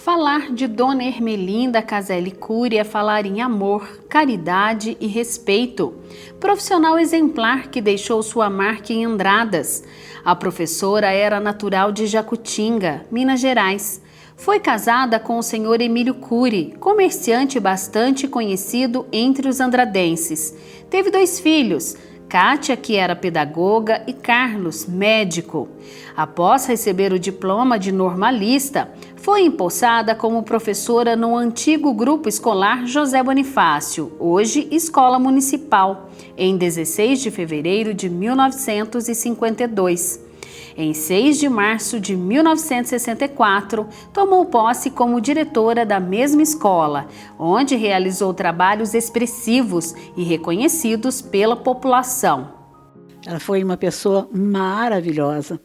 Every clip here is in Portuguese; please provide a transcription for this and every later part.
Falar de Dona Ermelinda Caselli Cury é falar em amor, caridade e respeito. Profissional exemplar que deixou sua marca em Andradas. A professora era natural de Jacutinga, Minas Gerais. Foi casada com o senhor Emílio Cury, comerciante bastante conhecido entre os andradenses. Teve 2 filhos, Kátia, que era pedagoga, e Carlos, médico. Após receber o diploma de normalista, foi empossada como professora no antigo Grupo Escolar José Bonifácio, hoje Escola Municipal, em 16 de fevereiro de 1952. Em 6 de março de 1964, tomou posse como diretora da mesma escola, onde realizou trabalhos expressivos e reconhecidos pela população. Ela foi uma pessoa maravilhosa,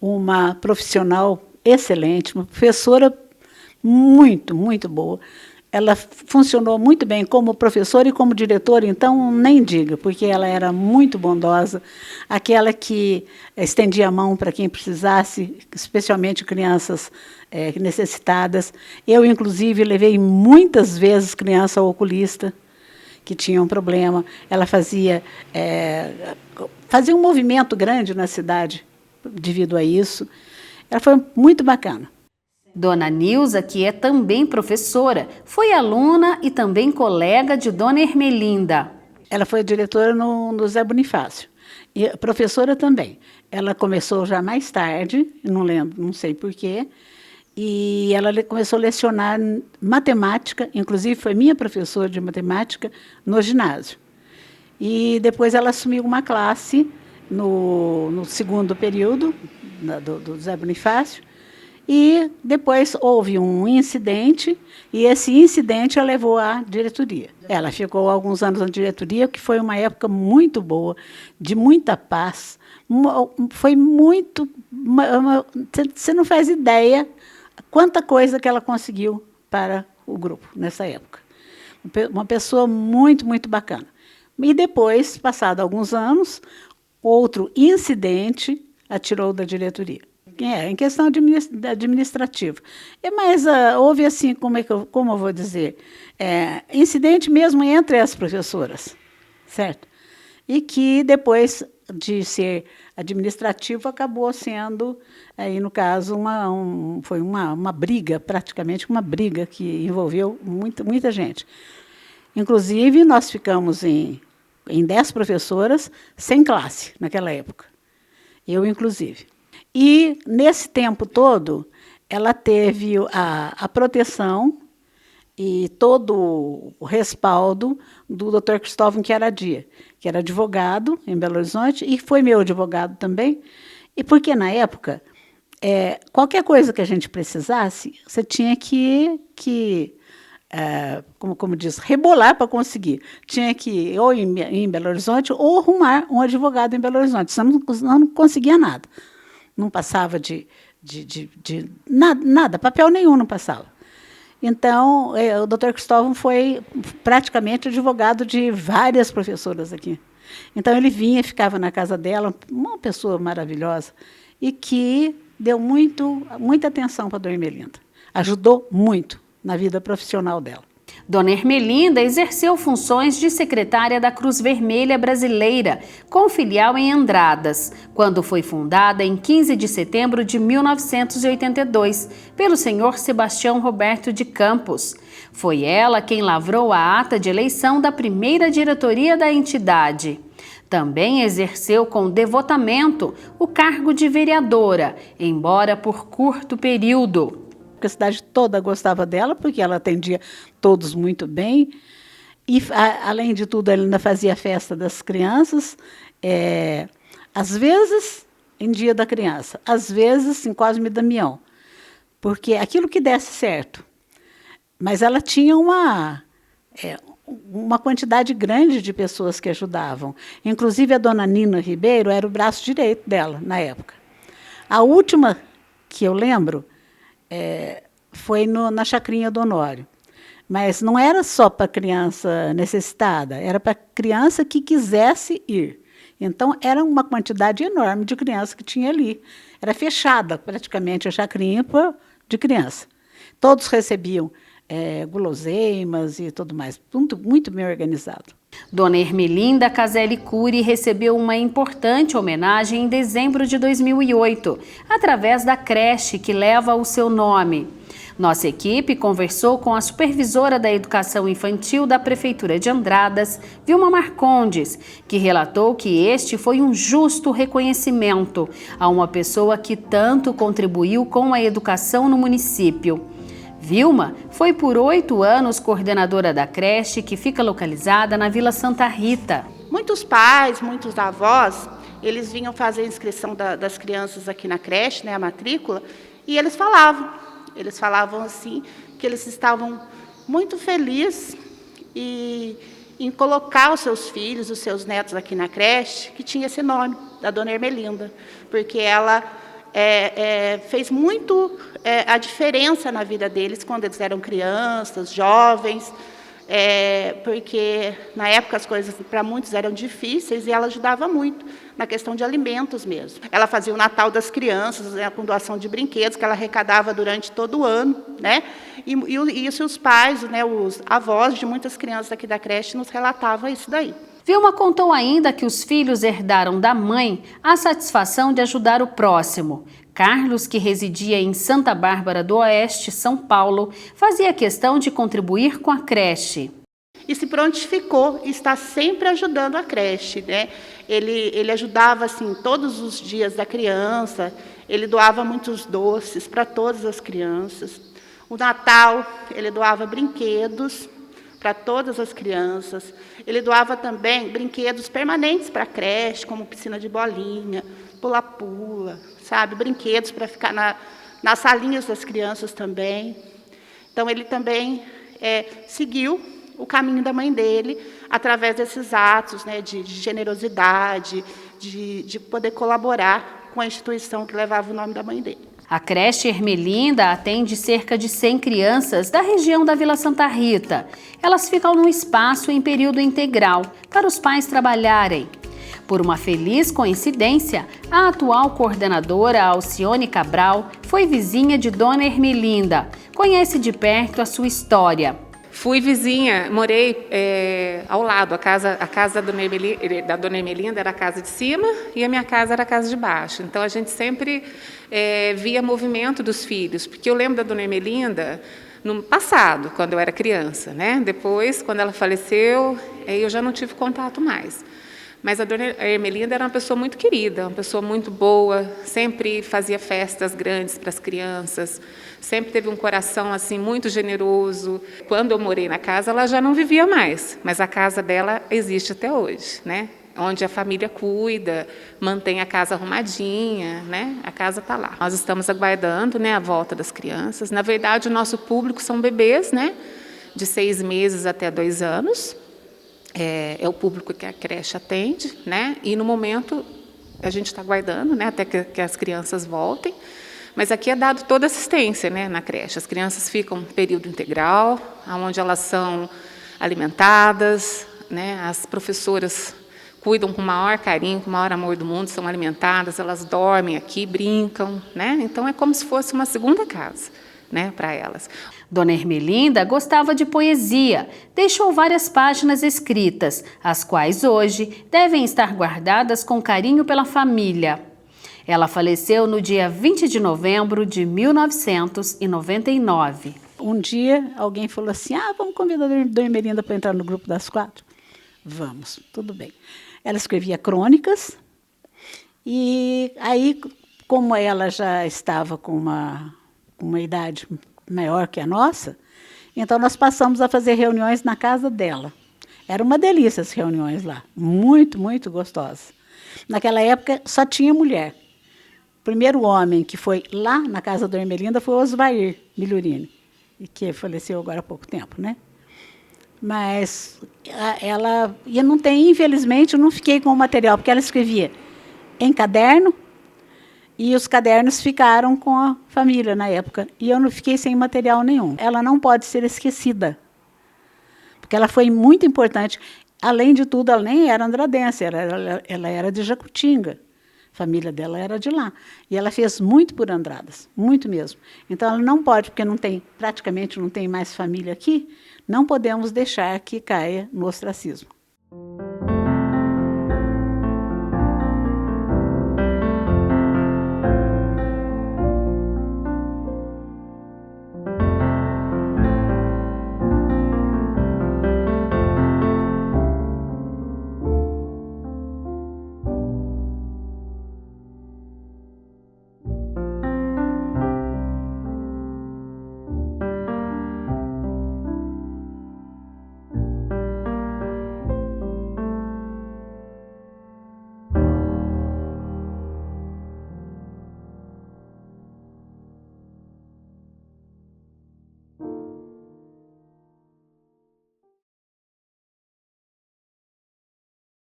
uma profissional excelente, uma professora muito boa. Ela funcionou muito bem como professora e como diretora, então nem diga, porque ela era muito bondosa, aquela que estendia a mão para quem precisasse, especialmente crianças necessitadas. Eu, inclusive, levei muitas vezes criança ao oculista, que tinha um problema. Ela fazia um movimento grande na cidade devido a isso. Ela foi muito bacana. Dona Nilza, que é também professora, foi aluna e também colega de Dona Ermelinda. Ela foi diretora no Zé Bonifácio. E professora também. Ela começou já mais tarde, não lembro, não sei porquê, e ela começou a lecionar matemática, inclusive foi minha professora de matemática no ginásio. E depois ela assumiu uma classe no segundo período do Zé Bonifácio, e depois houve um incidente, e esse incidente a levou à diretoria. Ela ficou alguns anos na diretoria, que foi uma época muito boa, de muita paz. Foi muito... Você não faz ideia quanta coisa que ela conseguiu para o grupo nessa época. Uma pessoa muito bacana. E depois, passado alguns anos, outro incidente a tirou da diretoria. Em questão administrativa. Mas houve assim, como eu vou dizer, incidente mesmo entre as professoras, certo? E que depois de ser administrativo acabou sendo, aí no caso, foi uma briga, praticamente uma briga que envolveu muita gente. Inclusive, nós ficamos em 10 professoras sem classe naquela época. Eu, inclusive. E, nesse tempo todo, ela teve a proteção e todo o respaldo do Dr. Cristóvão Chiaradia, que era advogado em Belo Horizonte e foi meu advogado também. E porque, na época, qualquer coisa que a gente precisasse, você tinha como diz, rebolar para conseguir. Tinha que ir ou em Belo Horizonte ou arrumar um advogado em Belo Horizonte, senão não conseguia nada. Não passava de nada, papel nenhum não passava. Então, o Dr. Cristóvão foi praticamente advogado de várias professoras aqui. Então, ele vinha, ficava na casa dela, uma pessoa maravilhosa, e que deu muita atenção para a Dona Ermelinda. Ajudou muito na vida profissional dela. Dona Ermelinda exerceu funções de secretária da Cruz Vermelha Brasileira, com filial em Andradas, quando foi fundada em 15 de setembro de 1982, pelo senhor Sebastião Roberto de Campos. Foi ela quem lavrou a ata de eleição da primeira diretoria da entidade. Também exerceu com devotamento o cargo de vereadora, embora por curto período. A cidade toda gostava dela, porque ela atendia todos muito bem. E, além de tudo, ela ainda fazia a festa das crianças, às vezes em Dia da Criança, às vezes em Cosme e Damião, porque aquilo que desse certo. Mas ela tinha uma quantidade grande de pessoas que ajudavam. Inclusive, a dona Nina Ribeiro era o braço direito dela, na época. A última que eu lembro foi na Chacrinha do Honório. Mas não era só para criança necessitada, era para criança que quisesse ir. Então, era uma quantidade enorme de crianças que tinha ali. Era fechada, praticamente, a chacrinha de criança. Todos recebiam guloseimas e tudo mais. Muito, muito bem organizado. Dona Ermelinda Caselli Cury recebeu uma importante homenagem em dezembro de 2008, através da creche que leva o seu nome. Nossa equipe conversou com a supervisora da educação infantil da Prefeitura de Andradas, Vilma Marcondes, que relatou que este foi um justo reconhecimento a uma pessoa que tanto contribuiu com a educação no município. Vilma foi por 8 anos coordenadora da creche, que fica localizada na Vila Santa Rita. Muitos pais, muitos avós, eles vinham fazer a inscrição das crianças aqui na creche, né, a matrícula, e eles falavam assim, que eles estavam muito felizes em colocar os seus filhos, os seus netos aqui na creche, que tinha esse nome, da Dona Ermelinda, porque ela fez muito a diferença na vida deles quando eles eram crianças, jovens, porque na época as coisas para muitos eram difíceis e ela ajudava muito na questão de alimentos mesmo. Ela fazia o Natal das crianças, né, com doação de brinquedos que ela arrecadava durante todo o ano, né? E isso os pais, né, os avós de muitas crianças aqui da creche nos relatavam isso daí. Vilma contou ainda que os filhos herdaram da mãe a satisfação de ajudar o próximo. Carlos, que residia em Santa Bárbara do Oeste, São Paulo, fazia questão de contribuir com a creche. E se prontificou, está sempre ajudando a creche, né? Ele ajudava assim todos os dias da criança, ele doava muitos doces para todas as crianças. O Natal, ele doava brinquedos para todas as crianças. Ele doava também brinquedos permanentes para a creche, como piscina de bolinha, pula-pula, sabe? Brinquedos para ficar nas salinhas das crianças também. Então, ele também seguiu o caminho da mãe dele, através desses atos, né, de generosidade, de poder colaborar com a instituição que levava o nome da mãe dele. A creche Ermelinda atende cerca de 100 crianças da região da Vila Santa Rita. Elas ficam no espaço em período integral, para os pais trabalharem. Por uma feliz coincidência, a atual coordenadora, Alcione Cabral, foi vizinha de Dona Ermelinda. Conhece de perto a sua história. Fui vizinha, morei ao lado. A casa da Dona Ermelinda era a casa de cima e a minha casa era a casa de baixo. Então, a gente sempre via movimento dos filhos, porque eu lembro da Dona Ermelinda no passado, quando eu era criança, né? Depois, quando ela faleceu, eu já não tive contato mais. Mas a Dona Ermelinda era uma pessoa muito querida, uma pessoa muito boa, sempre fazia festas grandes para as crianças, sempre teve um coração assim muito generoso. Quando eu morei na casa, ela já não vivia mais, mas a casa dela existe até hoje, né? Onde a família cuida, mantém a casa arrumadinha, né? A casa está lá. Nós estamos aguardando, né, a volta das crianças. Na verdade, o nosso público são bebês, né, de 6 meses até 2 anos. É o público que a creche atende, né? E no momento a gente está aguardando, né, até que as crianças voltem. Mas aqui é dado toda assistência, né, na creche. As crianças ficam período integral, onde elas são alimentadas, né? As professoras cuidam com o maior carinho, com o maior amor do mundo, são alimentadas, elas dormem aqui, brincam, né? Então é como se fosse uma segunda casa, né, para elas. Dona Ermelinda gostava de poesia, deixou várias páginas escritas, as quais hoje devem estar guardadas com carinho pela família. Ela faleceu no dia 20 de novembro de 1999. Um dia alguém falou assim, vamos convidar a Dona Ermelinda para entrar no grupo das 4? Vamos, tudo bem. Ela escrevia crônicas e aí, como ela já estava com uma idade maior que a nossa, então nós passamos a fazer reuniões na casa dela. Era uma delícia as reuniões lá, muito, muito gostosas. Naquela época só tinha mulher. O primeiro homem que foi lá na casa da Ermelinda foi o Osvair Migliorini, que faleceu agora há pouco tempo, né? Mas eu não tenho, infelizmente, eu não fiquei com o material, porque ela escrevia em caderno, e os cadernos ficaram com a família na época. E eu não fiquei sem material nenhum. Ela não pode ser esquecida, porque ela foi muito importante. Além de tudo, ela nem era andradense, ela era de Jacutinga. família dela era de lá. E ela fez muito por Andradas, muito mesmo. Então, ela não pode, porque praticamente não tem mais família aqui, não podemos deixar que caia no ostracismo.